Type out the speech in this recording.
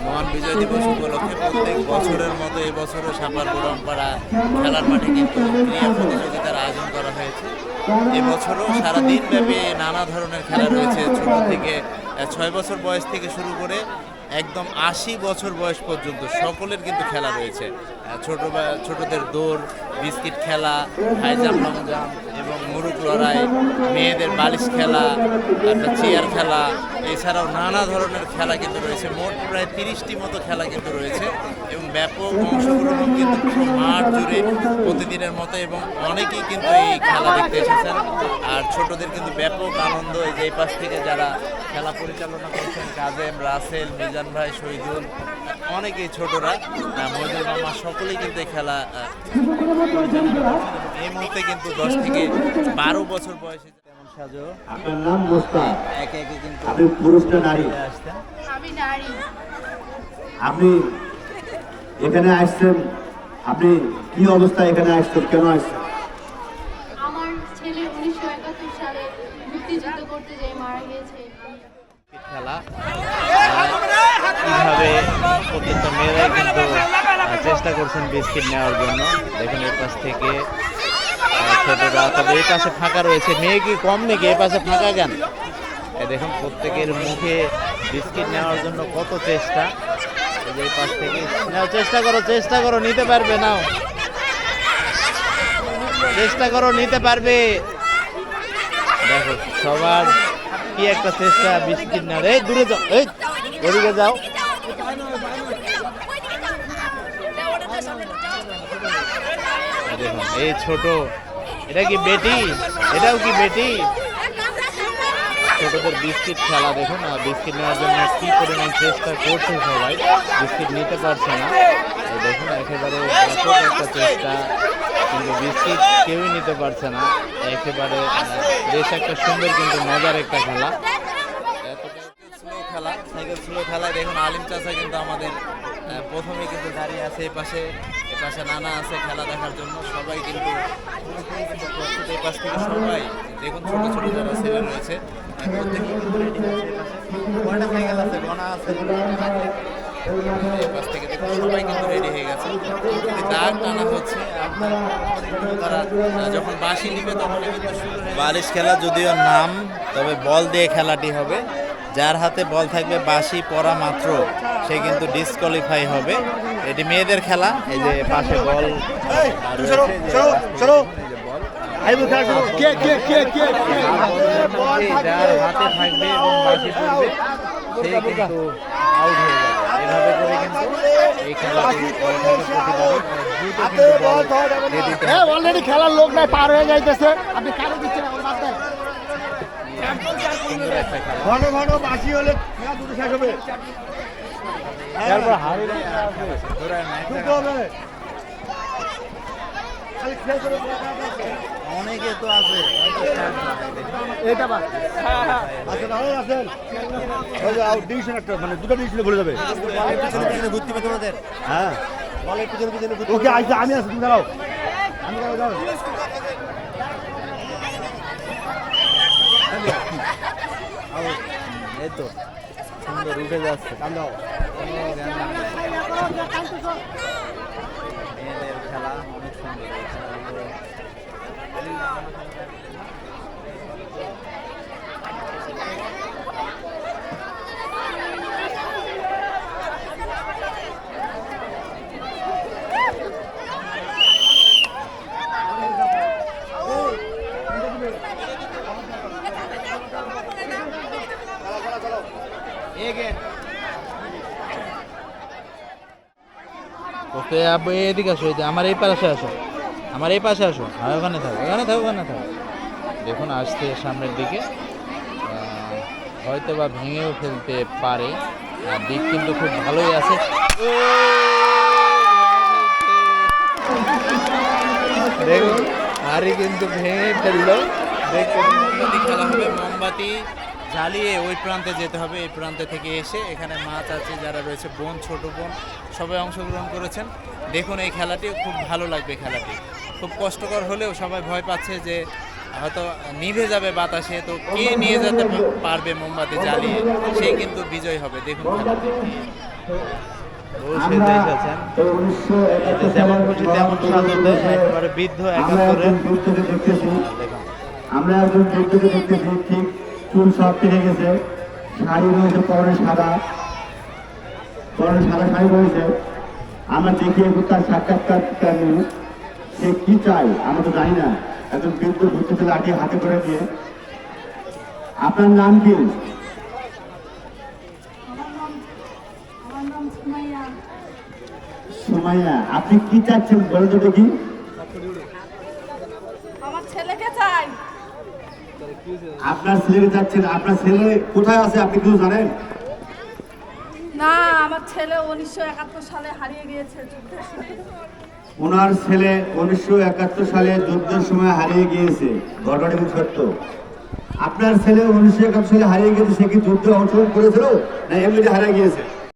মহান বিজয় দিবস উপলক্ষে প্রত্যেক বছরের মতো এবছরও সাপার গোরামপাড়া খেলার মাঠে কিন্তু ক্রীড়া প্রতিযোগিতার আয়োজন করা হয়েছে। এবছরও সারাদিন ব্যাপী নানা ধরনের খেলা রয়েছে, ছোট থেকে 6 বছর বয়স থেকে শুরু করে একদম 80 বছর বয়স পর্যন্ত সকলের কিন্তু খেলা রয়েছে। ছোটদের দৌড়, বিস্কিট খেলা, হাই জাম্প, লং জাম্প এবং মুরুক লড়াই, মেয়েদের বালিশ খেলা, তারপর চেয়ার খেলা, এছাড়াও নানা ধরনের খেলা কিন্তু রয়েছে। মোট প্রায় 30টি মতো খেলা কিন্তু রয়েছে এবং ব্যাপক অংশগ্রহণ কিন্তু পুরো মাঠ জুড়ে প্রতিদিনের মতো, এবং অনেকেই কিন্তু এই খেলা দেখতে এসেছেন। আর ছোটদের কিন্তু ব্যাপক আনন্দ। এই যে এই পাশ থেকে যারা খেলা পরিচালনা করছেন, কাজেম, রাসেল, মিজান ভাই, শহীদুল, অনেকেই ছোটরা, মজুর মামা, সকলেই কিন্তু এই খেলা পরিচালনা করছেন। এই মুহূর্তে কিন্তু 10 থেকে 12 বছর বয়সে তেমন সাজো। আপনার নাম মোস্তাক, একে একে কিন্তু আপনি পুরুষ না নারী? আসতেন। আমি নারী। আপনি এখানে আসছেন, আপনি কি অবস্থায় এখানে আসছেন, কেন আসছেন? আমার ছেলে 1971 সালে মুক্তিযুদ্ধ করতে যেয়ে মারা গিয়েছে। খেলা কিভাবে প্রত্যেকটা মেয়েরা কিন্তু চেষ্টা করছেন বিস্কিট নেওয়ার জন্য। দেখুন এর পাশ থেকে ছোটরা, তবে এই পাশে ফাঁকা রয়েছে। মেয়ে কি কম নাকি? এই পাশে ফাঁকা কেন? দেখুন প্রত্যেকের মুখে বিস্কিট নেওয়ার জন্য কত চেষ্টা। এই যে এই পাশ থেকে নাও, চেষ্টা করো, নিতে পারবে, নাও, চেষ্টা করো, নিতে পারবে। দেখো সবার কি একটা চেষ্টা বিস্কিট নেওয়ার। এই দূরে যাও, এই এদিকে যাও। দেখুন এই ছোট, এটা কি বেটি? এটাও কি বেটি? ছোটদের বিস্কিট খেলা দেখুন, বিস্কিট নেওয়ার জন্য কি পরিমাণ চেষ্টা করছে সবাই, বিস্কিট নিতে পারছে না। এই দেখুন একেবারে ব্যাপক একটা চেষ্টা, কিন্তু বিস্কিট কেউই নিতে পারছে না। একেবারে বেশ একটা সুন্দর কিন্তু মজার একটা খেলা। খেলা সাইকেল স্লো খেলায় দেখুন আলিম চাচা কিন্তু আমাদের প্রথমে কিন্তু দাঁড়িয়ে আছে। এপাশে নানা আছে খেলা দেখার জন্য। সবাই কিন্তু প্রস্তুত। এই পাশ থেকে সবাই দেখুন ছোট ছোট যারা ছেলে রয়েছে প্রত্যেকেই কিন্তু রেডি আছে। কয়টা সাইকেল আছে? গনা আছে। এই পাশ থেকে দেখুন সবাই কিন্তু রেডি হয়ে গেছে। দাগ টানা হচ্ছে, তারা যখন বাঁশি নিবে তখনই কিন্তু শুরু হয়ে। বালিশ খেলা যদিও নাম, তবে বল দিয়ে খেলাটি হবে। যার হাতে বল থাকবে বাঁশি পড়া মাত্র সে কিন্তু ডিসকোয়ালিফাই হবে। এটি মেয়েদের খেলা। এই যে পাশে বল যার হাতে থাকবে এবং বাঁশি পড়বে সে কিন্তু আউট হয়ে যাবে। এভাবে করে কিন্তু এই খেলাটি অলরেডি খেলার লোক নাই, পার হয়ে যাইতেছে। আপনি কারো দিচ্ছেন ঘন ঘন বাসি হলে দুটো শেষ হবে। অনেকে তো আছে। এটা ডিভিশন একটা, মানে দুটো ডিভিশনে ভুলে যাবে। ঘুরতে হবে তোমাদের। হ্যাঁ ওকে আইসা, আমি আছি, তুমি দাঁড়াও, আমি দাঁড়াও। এই তো সুন্দর উঠে যাচ্ছে। মেয়েদের খেলা অনেক সুন্দর। এদিকে আসো, আমার এই পাশে আসো, আমার এই পাশে আসো। আর ওখানে থাকো, ওখানে থাকো। দেখুন আসছে সামনের দিকে, হয়তো বা ভেঙেও ফেলতে পারে। দিক কিন্তু খুব ভালোই আছে। দেখুন আরই কিন্তু ভেঙে ফেললো। মোমবাতি খেলা হবে। মোমবাতি জ্বালিয়ে ওই প্রান্তে যেতে হবে। এই প্রান্তে থেকে এসে এখানে মা চাচি যারা রয়েছে, বোন, ছোট বোন, সবাই অংশগ্রহণ করেছেন। দেখুন এই খেলাটি খুব ভালো লাগবে। খেলাটি খুব কষ্টকর হলেও সবাই ভয় পাচ্ছে যে হয়তো নিভে যাবে বাতাসে, তো কে নিয়ে যেতে পারবে মোমবাতি জ্বালিয়ে সেই কিন্তু বিজয় হবে। দেখুন খেলাটি। অবশ্যই দেখে এসেছেন এই যে যেমন খুশি তেমন সাজতে একেবারে বৃদ্ধ একাত্তরের দেখতেছি দেখুন আমরা একজন বৃদ্ধকে দেখতেছি, ঠিক চুল সব কেটে গেছে, শাড়ি রয়েছে পরনে সাদা শাড়ি রয়েছে। আমরা দেখি একটু তার সাক্ষাৎকার নিই, সে কি চাই আমরা তো জানি না। একজন বৃদ্ধ ঘুরতেছে লাঠি হাতে করে দিয়ে। আপনার নাম কি? আমার নাম সুমাইয়া। সুমাইয়া, আপনি কি চাচ্ছেন বলেন তো দেখি। আমার ছেলেকে চাই। আপনার ছেলেকে চাচ্ছেন, আপনার ছেলে কোথায় আছে আপনি কিছু জানেন? না, আমার ছেলে 1971 সালে হারিয়ে গিয়েছে যুদ্ধের সময়। ওনার ছেলে 1971 সালে যুদ্ধের সময় হারিয়ে গিয়েছে, ঘটনাটি কি সত্য? আপনার ছেলে 1971 সালে হারিয়ে গিয়েছে, সে কি যুদ্ধে অংশগ্রহণ করেছিল না এমনিতে হারিয়ে গিয়েছে?